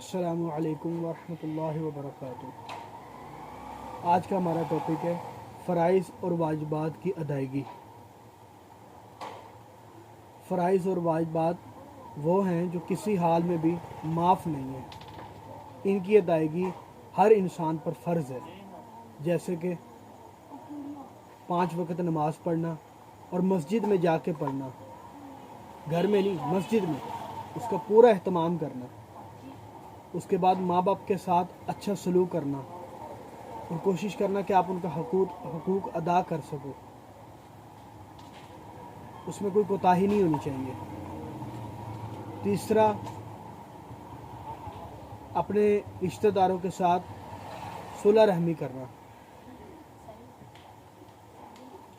अस्सलामु अलैकुम वरहमतुल्लाहि वबरकातुह। आज का हमारा टॉपिक है फ़राइज़ और वाजिबात की अदायगी। फ़राइज़ और वाजिबात वो हैं जो किसी हाल में भी माफ़ नहीं है। इनकी अदायगी हर इंसान पर फ़र्ज़ है, जैसे कि 5 वक्त नमाज़ पढ़ना और मस्जिद में जाके पढ़ना, घर में नहीं मस्जिद में, उसका पूरा एहतमाम करना। उसके बाद माँ बाप के साथ अच्छा सलूक करना और कोशिश करना कि आप उनका हकूक़ अदा कर सको, उसमें कोई कोताही नहीं होनी चाहिए। तीसरा, अपने रिश्तेदारों के साथ सुलह रहमी करना।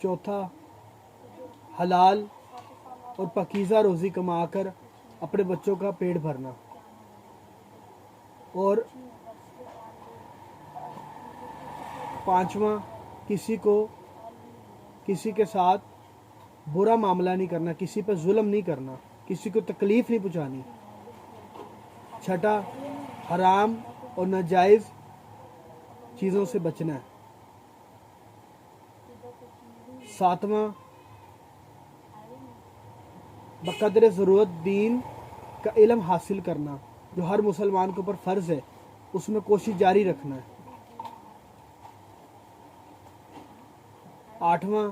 चौथा, हलाल और पकीज़ा रोज़ी कमाकर अपने बच्चों का पेट भरना। और पांचवा, किसी के साथ बुरा मामला नहीं करना, किसी पर जुल्म नहीं करना, किसी को तकलीफ़ नहीं पहुंचानी। छठा, हराम और नाजायज़ चीज़ों से बचना है। सातवां, बक़द्र ज़रूरत दीन का इल्म हासिल करना, जो हर मुसलमान के ऊपर फ़र्ज़ है, उसमें कोशिश जारी रखना है। आठवां,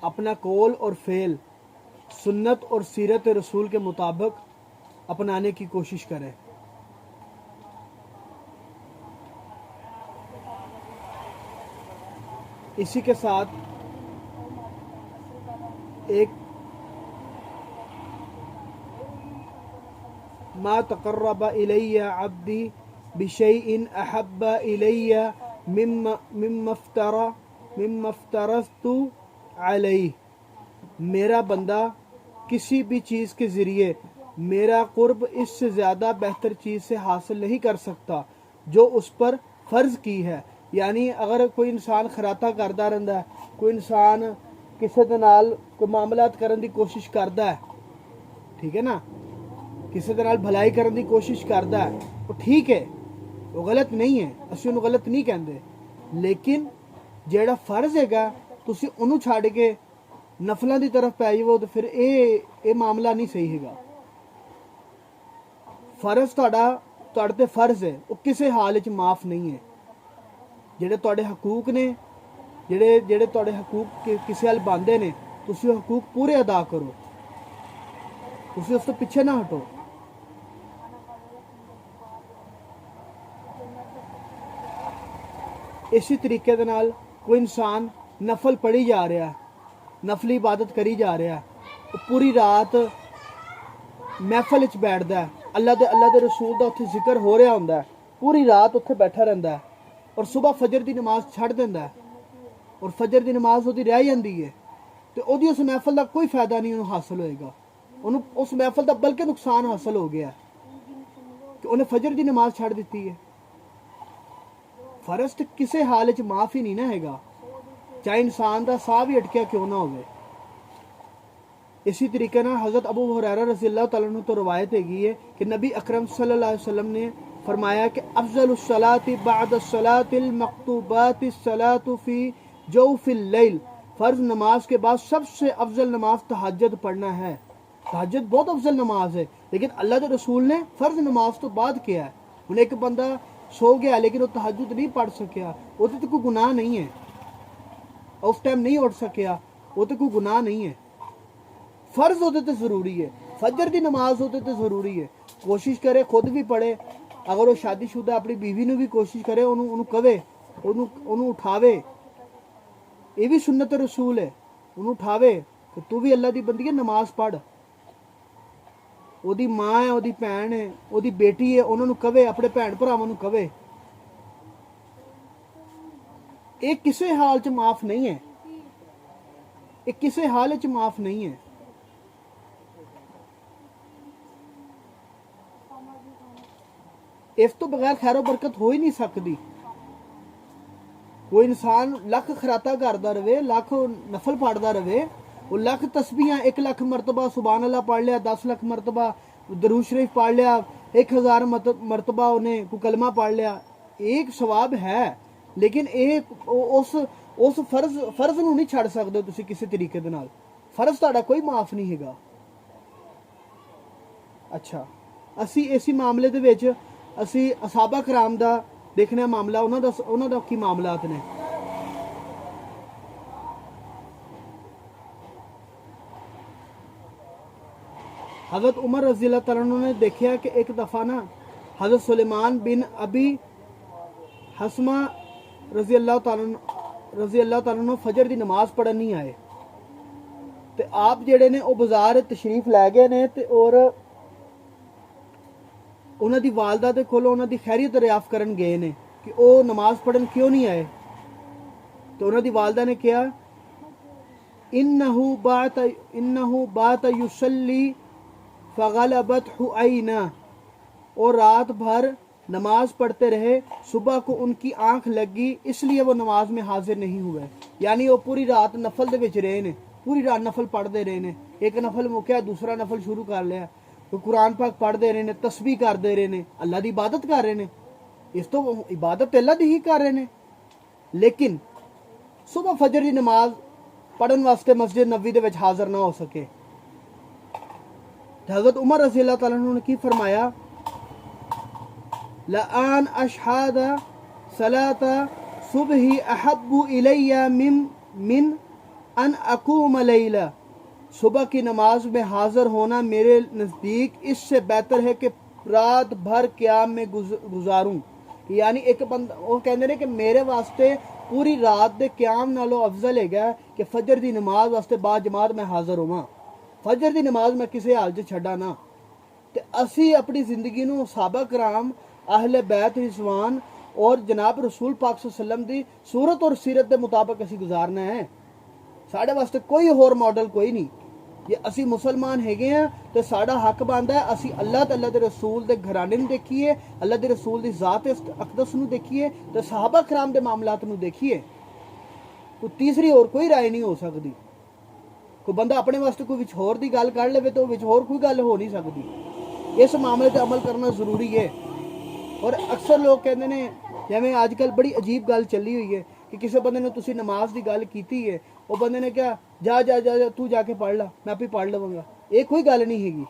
अपना कौल और फ़ेल सुन्नत और सीरत रसूल के मुताबिक अपनाने की कोशिश करें। इसी के साथ एक मा तक़र्रबा इलैया अब्दी बिशैइन अहब्बा इलैया मिम्मफ्तरस्तु अलैहि। मेरा बंदा किसी भी चीज़ के ज़रिए मेरा कुर्ब इससे ज़्यादा बेहतर चीज़ से हासिल नहीं कर सकता जो उस पर फ़र्ज़ की है। यानी अगर कोई इंसान खराता करता रहता है, कोई इंसान किसी दे नाल कोई मामलात करने की कोशिश करता है, ठीक है ना, किसी दे नाल भलाई करने की कोशिश करता है, वो ठीक है, वो गलत नहीं है, असीं उन्हें गलत नहीं कहते। लेकिन जेड़ा फर्ज हैगा तुसीं उन्होंने छड़ के नफलों की तरफ पै जाओ तो फिर ये मामला नहीं सही हैगा। फर्ज तुहाडे ते फर्ज है, वो किसी हाल च माफ़ नहीं है। जेड़े तुहाडे हकूक ने, जेड़े तुहाडे हकूक किसी हल बनते ने, तुसीं हकूक पूरे अदा करो, तुसीं उस तो पीछे ना हटो। इसी तरीके दे नाल कोई इंसान नफल पढ़ी जा रहा है, नफली इबादत करी जा रहा है, वो पूरी रात महफल च बैठदा है, अल्लाह दे रसूल दा उत्थे जिक्र हो रहा हुंदा है, पूरी रात उत्थे बैठा रहिंदा है और सुबह फजर की नमाज छड़ दिंदा है और फजर की नमाज उहदी रह जांदी है, तो उहदी उस महफल का कोई फायदा नहीं उन्हें हासिल होएगा। उन्हें उस महफल का बल्कि नुकसान हासिल हो गया कि उन्हें फजर की नमाज छड़ दी है। फर्ज तो किसी हाल च माफ़ ही नहीं ना हैगा, चाहे इंसान का साह भी अटकिया क्यों ना हो। इसी तरीके ना हज़रत अबू हुरैरा रज़ियल्लाहु तआला अन्हु तो रवायत हैगी है कि नबी अकरम सल्लल्लाहु अलैहि वसल्लम ने फरमाया कि अफ़ज़लुस सलाति बअद सलातिल मक्तूबाति सलातु फ़ी जौफ़िल लैल। फ़र्ज़ नमाज के बाद सबसे अफजल नमाज तहज्जुद पढ़ना है। तहज्जुद बहुत अफजल नमाज है, लेकिन अल्लाह के रसूल ने फ़र्ज़ नमाज तो बाद किया है। उन्हें एक बंदा सो गया लेकिन वो तहज्जुद नहीं पढ़ सकिया, वो तो कोई गुनाह नहीं है, उस टाइम नहीं उठ सकिया, वो तो कोई गुनाह नहीं है। फ़र्ज होते तो ज़रूरी है, फजर की नमाज होते तो ज़रूरी है। कोशिश करे खुद भी पढ़े, अगर वो शादीशुदा अपनी बीवी ने भी कोशिश करे, उन्होंने कवे, उन्होंने उठावे, ये भी सुन्नत रसूल है, उन्होंने उठावे कि तू भी अल्लाह की बंदी है, नमाज पढ़। ओदी माँ है, ओदी भैन है, ओदी बेटी है, उन्होंने कवे, अपने भैन भरावां नूं कवे। ये किसी हाल च माफ़ नहीं है, ये किसी हाल च माफ़ नहीं है। इस तो बगैर खैरो बरकत हो ही नहीं सकती। कोई इंसान लख खराता करता रहे, लख नफल पढ़ता रहे, वो लख तस्बीहां 1 लाख मरतबा सुभान अल्लाह पढ़ लिया, 10 लाख मरतबा दरूद शरीफ पढ़ लिया, 1000 मरतबा उन्हें कोई कलमा पढ़ लिया, एक सवाब है, लेकिन एक उस फर्ज ਨੂੰ नहीं छड़ सकते तुसी किसी तरीके दे नाल। फर्ज ਤੁਹਾਡਾ कोई माफ नहीं हैगा। अच्छा, असी इसी मामले दे विच असी असहाबा कराम दा देखने मामला, उन्हां दा की मामलात ने। हज़रत उमर रज़ी अल्लाह तआला अन्हु ने देखा कि एक दफ़ा ना हज़रत सुलेमान बिन अबी हसमा रज़ी अल्लाह तआला फजर की नमाज पढ़न नहीं आए, तो आप जेड़े ने वो बाजार तशरीफ लै गए ने, ते और उन्हां दी वालदा दे कोलों उन्हां दी खैरियत दरियाफ्त करन गए ने कि वो नमाज पढ़न क्यों नहीं आए। तो उन्हां दी वालदा ने कहा, इन्नहु बात युसल्ली फ़ग़लबतहु आइना, और रात भर नमाज पढ़ते रहे, सुबह को उनकी आंख लगी, इसलिए वो नमाज में हाजिर नहीं हुए। यानी वो पूरी रात नफल दे विच रहे ने, पूरी रात नफल पढ़ते रहे ने, एक नफल मुक्या दूसरा नफल शुरू कर लिया, तो कुरान पाक पढ़ते रहे ने, तस्बीह करते रहे ने, अल्लाह की इबादत कर रहे ने। इस तो इबादत अल्लाह दी ही कर रहे ने, लेकिन सुबह फजर की नमाज पढ़न वास्ते मस्जिद नबवी दे विच हाजिर ना हो सके। हज़रत उमर रज़ी अल्लाह तआला अन्हु ने की फरमाया, लआन अशहाद सलाता सुबही अहब्बु इलैया मिन अन अकूम लैला, सुबह की नमाज में हाजिर होना मेरे नज़दीक इससे बेहतर है कि रात भर क़याम में गुजारूं। यानी एक बंदा वो कहते हैं कि मेरे वास्ते पूरी रात दे क़याम नालों अफजल है कि फजर की नमाज वास्ते बाद जमात में हाजिर होवां, फजर की नमाज मैं किसी हाल च छड्डा ना। ते असी अपनी जिंदगी नूं सहाबा कराम, अहले बैत रिजवान और जनाब रसूल पाक सल्लल्लाहु अलैहि वसल्लम दी सूरत और सीरत के मुताबिक असी गुजारना है। साढ़े वास्ते कोई होर मॉडल कोई नहीं। जे असी मुसलमान हैगे हैं तो साड़ा हक बनता है असी अल्लाह ते अल्लाह दे रसूल दे घराने नूं देखिए, अल्लाह दे रसूल दी ज़ात अकदस नूं देखिए, तो सहाबा कराम दे मामलात नूं देखिए। कोई तीसरी और कोई राय नहीं हो सकती। कोई बंदा अपने वास्ते कोई विच होर दी गल कर लेवे तो विच होर कोई गल हो नहीं सकती। इस मामले ते अमल करना जरूरी है। और अक्सर लोग कहते हैं, जिवें अजकल बड़ी अजीब गल चली हुई है कि किसी बंदे ने तुसी नमाज की गल की है, वो बंदे ने क्या जा जा जा, जा तू जाके पढ़ ला, मैं आपे पढ़ लवांगा। ये कोई गल नहीं हैगी,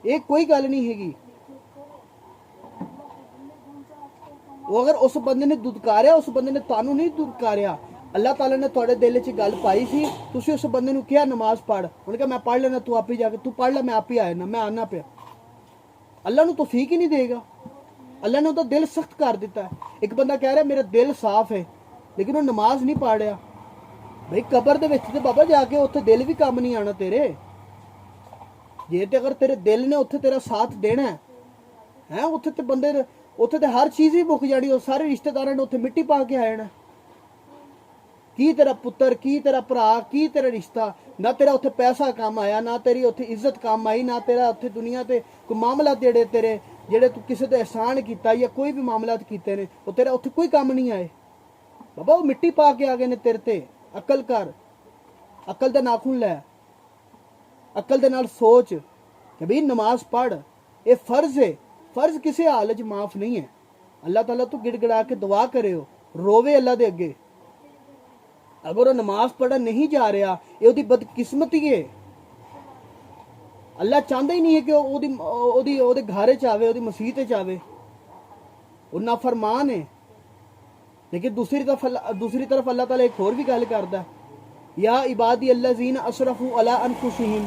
ये कोई गल नहीं हैगी। वो अगर उस बंदे ने दुदकारिया, उस बंदे ने तानू नहीं दुदकारिया, अल्लाह ताला ने तुहाडे दिल च गल पाई सी, तुसी उस बंदे नूं कहा नमाज पढ़, उन्हें कहा मैं पढ़ लेना, तू आप ही जाके तू पढ़ ला, मैं आप ही आ जाना, मैं आना पिया। अल्लाह नूं तौफीक ही नहीं देगा। अल्लाह ने उसका दिल सख्त कर दिता है। एक बंदा कह रहा मेरा दिल साफ है लेकिन वो नमाज नहीं पढ़ रहा। भाई कबर दे विच ते बाबा जाके उत्थे दिल भी काम नहीं आना तेरे। जे ते अगर तेरे दिल ने उत्थे तेरा साथ देना है उत्थे ते बंदे उत्थे ते हर चीज़ ही मुक जानी। और सारे रिश्तेदारां ने उत्थे मिट्टी पा के आ जाना। की तेरा पुत्र, की तेरा भरा, की तेरा रिश्ता, ना तेरा उत्थे पैसा काम आया, ना तेरी उत्थे इज्जत काम आई, ना तेरा उत्थे दुनिया ते कोई मामला जेड़े तू किसी ते एहसान किया या कोई भी मामलात कीते ने वो तेरा उत्थे कोई काम नहीं आए। बाबा वो मिट्टी पा के आ गए ने तेरे ते। अकल कर, अकल दे नाखून लै, अकल दे नाल सोच कि भाई नमाज पढ़, ये फर्ज है। फर्ज किसी हाल च माफ नहीं है। अल्लाह ताला तू गिड़गिड़ा के दुआ करे हो, रोवे अल्लाह दे अगे। अगर वो नमाज पढ़न नहीं जा रहा ये उसकी बदकिस्मती है। अल्लाह चाहता ही नहीं है कि ओदी घर च आवे, ओदी मसीत च आवे। वो नाफरमान है। लेकिन दूसरी तरफ अल्लाह ताला एक होर भी गल करदा, या इबादी अल्लज़ीन असरफू अला अनफुसिहिम,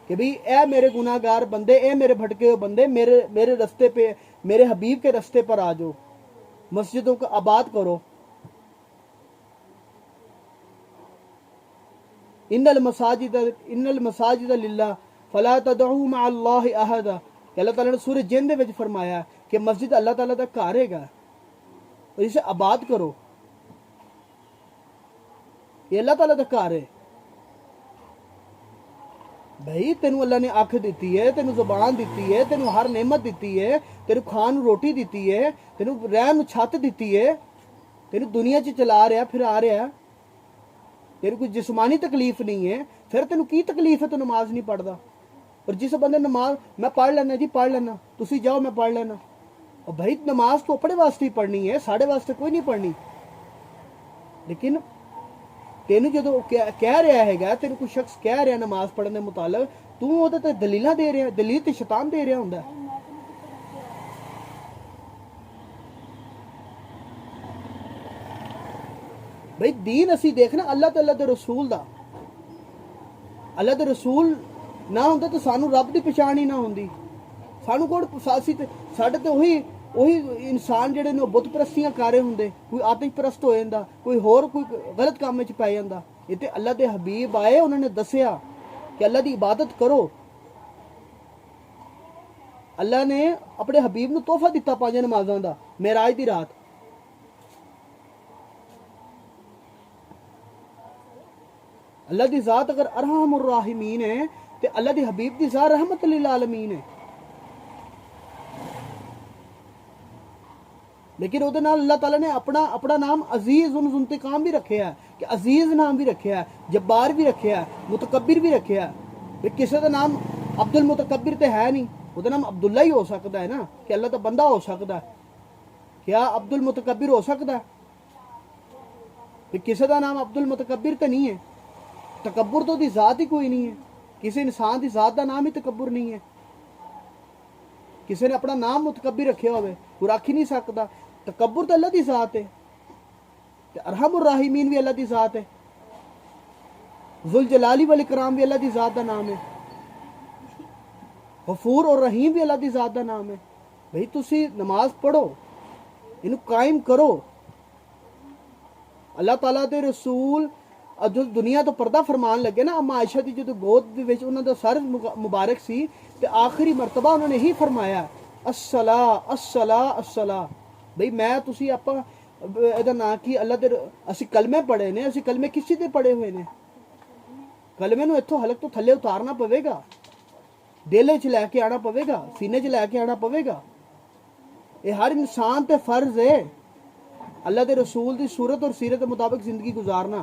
कि भाई ए मेरे गुनाहगार बंदे, ए मेरे भटके हुए बंदे, मेरे रस्ते पे, मेरे हबीब के रस्ते पर आ जाओ, मस्जिदों को आबाद करो। इन्नल मसाजिद लिल्लाह फला तदऊ मअल्लाहि अहदा। अल्लाह ताला ने सूरह जिन दे विच फरमाया कि मस्जिद अल्लाह ताला दा घर हैगा और इसे आबाद करो। ये अल्लाह ताला दा घर है। भाई तेनू अल्लाह ने अख दी है, तेनू जुबान दी है, तेनू हर नेमत दी है, तेनू खान रोटी दी है, तेनू रहन छत दी है, तेनू दुनिया च चला रहा फिरा रहा, तेरे कोई जिस्मानी तकलीफ नहीं है, फिर तेन की तकलीफ है तू नमाज नहीं पढ़ता। और जिस बंदे नमाज मैं पढ़ लेना जी पढ़ लेना, तुसी जाओ मैं पढ़ लेना, और भाई नमाज तो अपने वास्ते ही पढ़नी है, साढ़े वास्ते कोई नहीं पढ़नी। लेकिन तेन जो कह रहा है, तेन कोई शख्स कह रहा नमाज पढ़ने मुतालक, तू ओहदे ते दलीलां दे रहा, दलील ते शैतान दे रहा हुंदा। भाई दीन असी देखना अल्लाह ते अल्लाह दे रसूल दा, अल्लाह दे रसूल ना हुंदे तो सानू रब दी पहचान ही ना हुंदी। सानू कोण सासी ते साडे ते ਉਹੀ इंसान ਜਿਹੜੇ ਨੇ बुत परस्तियां कर रहे ਹੁੰਦੇ, कोई आतिश परस्त हो ਜਾਂਦਾ, कोई होर कोई गलत काम ਵਿੱਚ ਪੈ ਜਾਂਦਾ। ਇਹ ਤੇ अल्लाह ਦੇ हबीब आए, उन्होंने दसिया कि अल्लाह की इबादत करो। अल्लाह ने अपने हबीब ਨੂੰ ਤੋਹਫਾ ਦਿੱਤਾ 5 ਨਮਾਜ਼ਾਂ ਦਾ मेराज ਦੀ रात। अल्लाह की ज़ात अगर अरहमुर राहिमीन है तो अल्लाह के हबीब की ज़ात रहमत लिल आलमीन है। लेकिन ਉਹਦੇ ਨਾਲ अल्लाह ताला ने अपना नाम अजीज उन इंतकाम भी रखे है, कि अजीज नाम भी रखे है, जब्बार भी रखे है, मुतकब्बिर भी रखे है। किसी का नाम अब्दुल मुतकब्बिर तो है नहीं, ਉਹਦਾ नाम अब्दुल्ला ही हो सकता है ना, कि अल्लाह तो बंदा हो सकता है, क्या अब्दुल मुतकब्बिर हो सकता है? किसी का नाम अब्दुल मुतकब्बिर तो नहीं है। तकब्बुर तो दी ज़ात ही कोई नहीं है, किसी इंसान की ज़ात का नाम ही तकब्बुर नहीं है। किसी ने अपना नाम मुतकब्बिर रखे हुए कोई रख ही नहीं सकता। तकब्बुर तो अल्लाह की ज़ात है, अरहमुर राहिमीन भी अल्लाह की ज़ात है, जुल जलाली वल इकराम भी अल्लाह की ज़ात का नाम है, गफूर और रहीम भी अल्लाह की ज़ात का नाम है। भाई तुसी नमाज पढ़ो, इन्हू कायम करो। अल्लाह ताला दे रसूल जो दुनिया तो पर्दा फरमान लगे ना, अम्मा आयशा की जो गोद दे विच उन्हां दा सर मुबारक सी, ते आखिरी मरतबा उन्होंने ही फरमाया अस्सला अस्सला अस्सला। भाई मैं तुसी आपां ਇਹਦਾ ਨਾਂ ਕੀ अल्लाह दे ਅਸੀਂ कलमे पढ़े ने, ਅਸੀਂ कलमे किसी दे पढ़े हुए ने। कलमे ਨੂੰ ਇੱਥੋਂ हलक तो थल्ले उतारना पवेगा, दिल च लैके आना पवेगा, सीने च लैके आना पवेगा। ये हर इंसान ते फर्ज है अल्लाह दे रसूल दी सूरत और सीरत के मुताबिक जिंदगी गुजारना।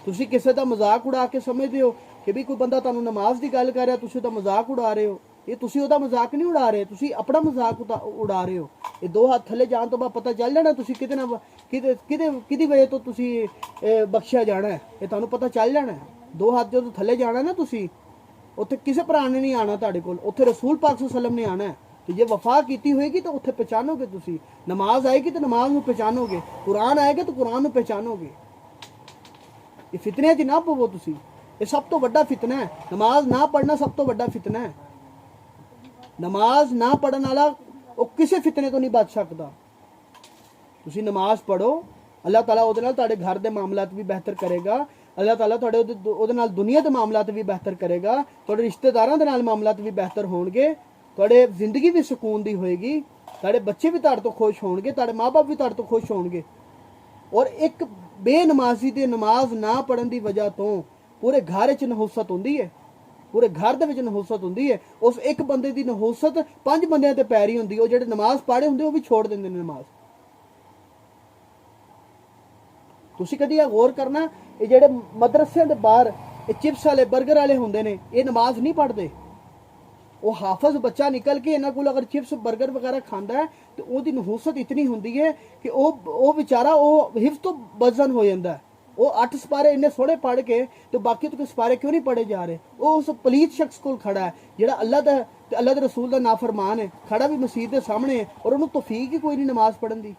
तुसी किसी का मजाक उड़ा के समझते हो कि भी कोई बंदा तुहानू नमाज की गल कर रहा, तुसी उसदा मजाक उड़ा रहे हो। ये तुसी उसदा मजाक नहीं उड़ा रहे, तुसी अपना मजाक उड़ा रहे हो। ये 2 हाथ थले जान तो बाद पता चल जाना तुसी किते ना किदी वजह तो तुसी बख्शिया जाना है, ये तुहानू पता चल जाना है। 2 हाथ जो थले जाना ना तुसी, उत्थे किसी भरा ने नहीं आना तुहाडे कोल, उत्थे रसूल पाक सल्लल्लाहु अलैहि वसल्लम ने आना है। तो जे वफा की होएगी तो उत्थे पहचानोगे तुसी, नमाज आएगी तो नमाज नू पहचानोगे, कुरान आएगा तो कुरान नू पहचानोगे। ये फितने च ना पवो तुसी, ये सब तो बड़ा फितना है। नमाज ना पढ़ना सब तो बड़ा फितना है। नमाज ना पढ़ने वाला वो किसी फितने तो नहीं बच सकता। तुसी नमाज पढ़ो, अल्लाह ताला उहदे नाल तुहाडे घर दे मामलात भी बेहतर करेगा, अल्लाह ताला तुहाडे उहदे नाल दुनिया दे मामलात भी बेहतर करेगा, तुहाडे रिश्तेदारां दे नाल मामलात भी बेहतर होणगे, तुहाडे जिंदगी भी सुकून दी होएगी, तुहाडे बच्चे भी तुहाडे तो खुश होणगे, तुहाडे माँ बाप भी तुहाडे तो खुश होणगे। और एक बेनमाजी दे नमाज ना पढ़न दी वजह तो पूरे घर च नहुसत होंदी है, पूरे घर दे विच नहुसत होंदी है। उस एक बंदे दी नहुसत 5 बंदियां ते पैरी होंदी है। जेहड़े नमाज पढ़े होंदे वो भी छोड़ देंदे ने नमाज। तुसी कदी गौर करना, ये जेहड़े मदरसे दे बाहर ये चिप्स वाले बर्गर वाले होंदे ने, ये नमाज नहीं पढ़ते। वो हाफज बच्चा निकल के इन्हां कोल अगर चिप्स बर्गर वगैरह खांदा है तो उसकी नहुसत इतनी होंदी है कि वो बेचारा वो हिफ्ज तो बजन हो जाता है। वो 8 सपारे इन्ने सोहने पढ़ के तो बाकी तो सपारे क्यों नहीं पढ़े जा रहे। वो उस पलीत शख्स को खड़ा है जिहड़ा अल्लाह दे रसूल का नाफरमान है, खड़ा भी मसीत के सामने है और उन्होंने तौफीक ही कोई नहीं नमाज पढ़न दी।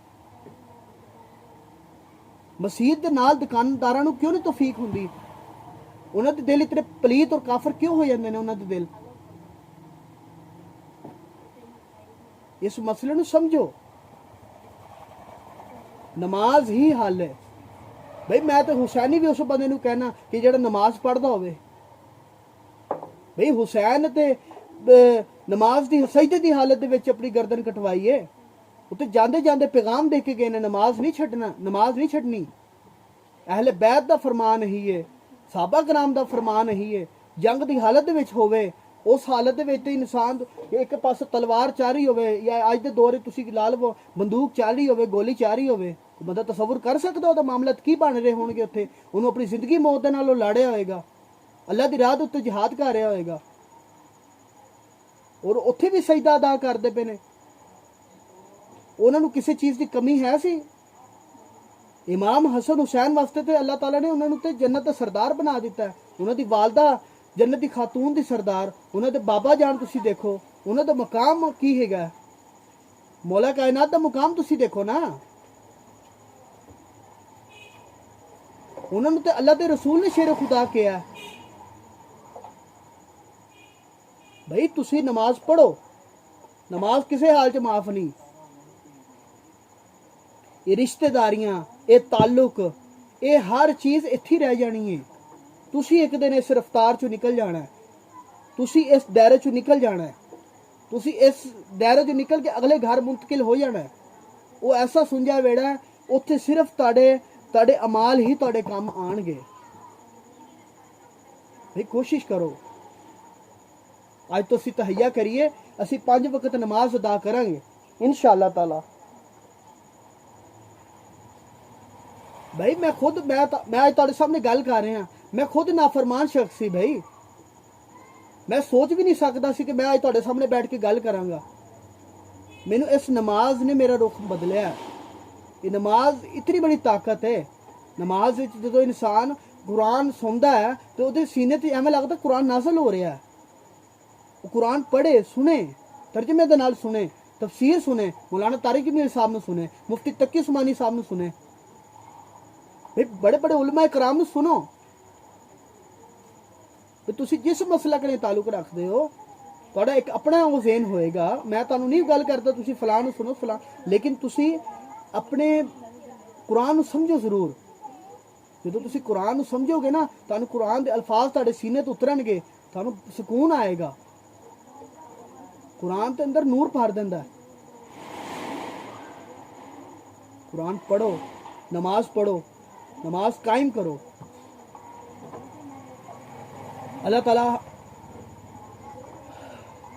मसीत दे नाल दुकानदारां नूं क्यों नहीं तौफीक हुंदी? उन्हां दे दिल इतने पलीत और काफर क्यों हो जाते हैं? उन्हां दे दिल, इस मसले नूं समझो। नमाज ही हल है। भाई मैं तो हुसैनी भी उस बंदे नूं कहना कि जिहड़ा नमाज पढ़दा होवे। भाई हुसैन ते नमाज दी सजदे दी हालत दे विच अपनी गर्दन कटवाई है। उत्ते जांदे जांदे पैगाम दे के गए ने, नमाज नहीं छड्डना, नमाज नहीं छड्डनी। अहले बैत दा फरमान ही है, साहबा कराम दा फरमान ही है। जंग दी हालत दे विच होवे, उस हालत दे विच इंसान एक पासे तलवार चाह रही होवे या अज दे दौर तुसी ला लवो बंदूक चाह रही होवे, गोली चाह रही होवे, बंदा तसव्वुर कर सकदा ओहदा मामला की बन रहे होणगे। उत्थे उन्होंने अपनी जिंदगी मौत दे नाल लड़िया होएगा अल्लाह दी राह दे उत्ते जिहाद कर रहा होएगा और उत्थे भी सजदा अदा करते पे ने। उन्होंने किसी चीज़ की कमी है सी? इमाम हसन हुसैन वास्ते तो अल्लाह ताला ने उन्होंने ते जन्नत दा सरदार बना दिता है। उन्होंने वालदा जन्नत दी खातून दी सरदार, उन्होंने बाबा जान तुसी देखो, उन्होंने मकाम की हैगा, मौला कायनात दा मुकाम तुसी देखो ना। उन्होंने तो अल्लाह के रसूल ने शेर खुदा किया है। भाई तुसी नमाज पढ़ो, नमाज किसी हाल च माफ नहीं। ये रिश्तेदारियां, ये ताल्लुक, ये हर चीज़ इत्थे रह जानी है। तुसी एक दिन इस रफ्तार चो निकल जाना है, तुसी इस दायरे चो निकल जाना है, तुसी इस दायरे चो निकल के अगले घर मुंतकिल हो जाना है। वो ऐसा सुंजा वेड़ा है, उत्थे सिर्फ ताड़े अमाल ही ताड़े काम आणगे। भाई कोशिश करो, अज तो असीं तहैया करिए, असीं 5 वक्त नमाज अदा करांगे इंशाअल्लाह ताला। भाई मैं अज तुहाडे सामने गल कर रहा, मैं खुद नाफरमान शख्स सी भाई। मैं सोच भी नहीं सकता सी कि मैं अज तुहाडे सामने बैठ के गल करांगा। मैनू इस नमाज ने मेरा रुख बदलिया। ये नमाज इतनी बड़ी ताकत है। नमाज जो इंसान कुरान सुनता है तो उहदे सीने ते एवें लगता कुरान नाज़िल हो रहा है। वो कुरान पढ़े, सुने, तर्जमे दे नाल सुने, तफसीर सुने, मौलाना तारिक जमील साहब ने सुने, मुफ्ती तकी उस्मानी साहब ने सुने, बड़े बड़े उलमा कराम ने सुनो। तो तुसी जिस मसलक ने ताल्लुक रखते हो, तुहाडा एक अपना वो ज़हन होएगा। मैं तुहानू नहीं गल करता तुसी फलां नू सुनो फलां, लेकिन तुसी अपने कुरान नू समझो जरूर। जो तुसी कुरान नू समझोगे ना, तुहानू कुरान दे अल्फाज तुहाडे सीने तो उतरनगे, तुहानू सुकून आएगा। कुरान के अंदर नूर भर देंदा है। कुरान पढ़ो, नमाज पढ़ो, नमाज कायम करो। अल्लाह ताला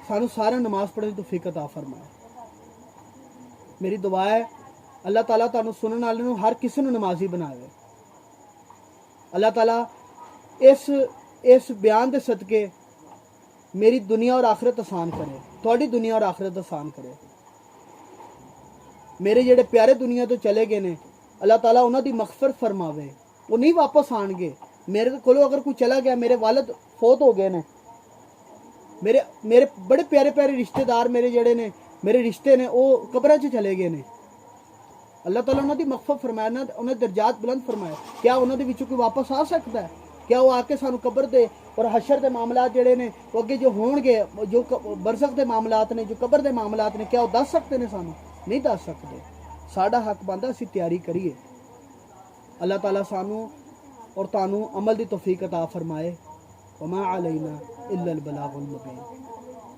सानू सारे नमाज पढ़ने की तौफीक अता फरमाए। मेरी दुआ है अल्लाह ताला तुहानू सुनने वाले नू हर किसी नू नमाजी बनावे। अल्लाह ताला इस बयान के सदके मेरी दुनिया और आखिरत आसान करे, थोड़ी दुनिया और आखिरत आसान करे। मेरे जेड़े प्यारे दुनिया तो चले गए ने, अल्लाह ताला उन्हां दी मगफरत फरमावे। वो नहीं वापस आएंगे। मेरे कोलो अगर कोई चला गया, मेरे वालिद फौत हो गए ने, मेरे बड़े प्यारे प्यारे रिश्तेदार मेरे जेड़े ने, मेरे रिश्ते ने, वो कब्रां च चले गए ने। अल्लाह ताला उन्हां दी मगफरत फरमाए ना, उन्हें दर्जात बुलंद फरमाए। क्या उन्हां दे विचों कोई वापस आ सकता है? क्या वो आके सानू कब्र दे और हशर के मामलात जेड़े ने वो अगे जो होणगे, जो बरज़ख के मामलात ने, जो कब्र के मामलात ने, क्या वो दस सकते ने? सानू नहीं दस सकते। साडा हक बनदा असीं तैयारी करिए। अल्लाह ताला सानू और तानू अमल दी तौफीक अता फरमाए। वमा अलैना इल्लल बलागुल मुबीन।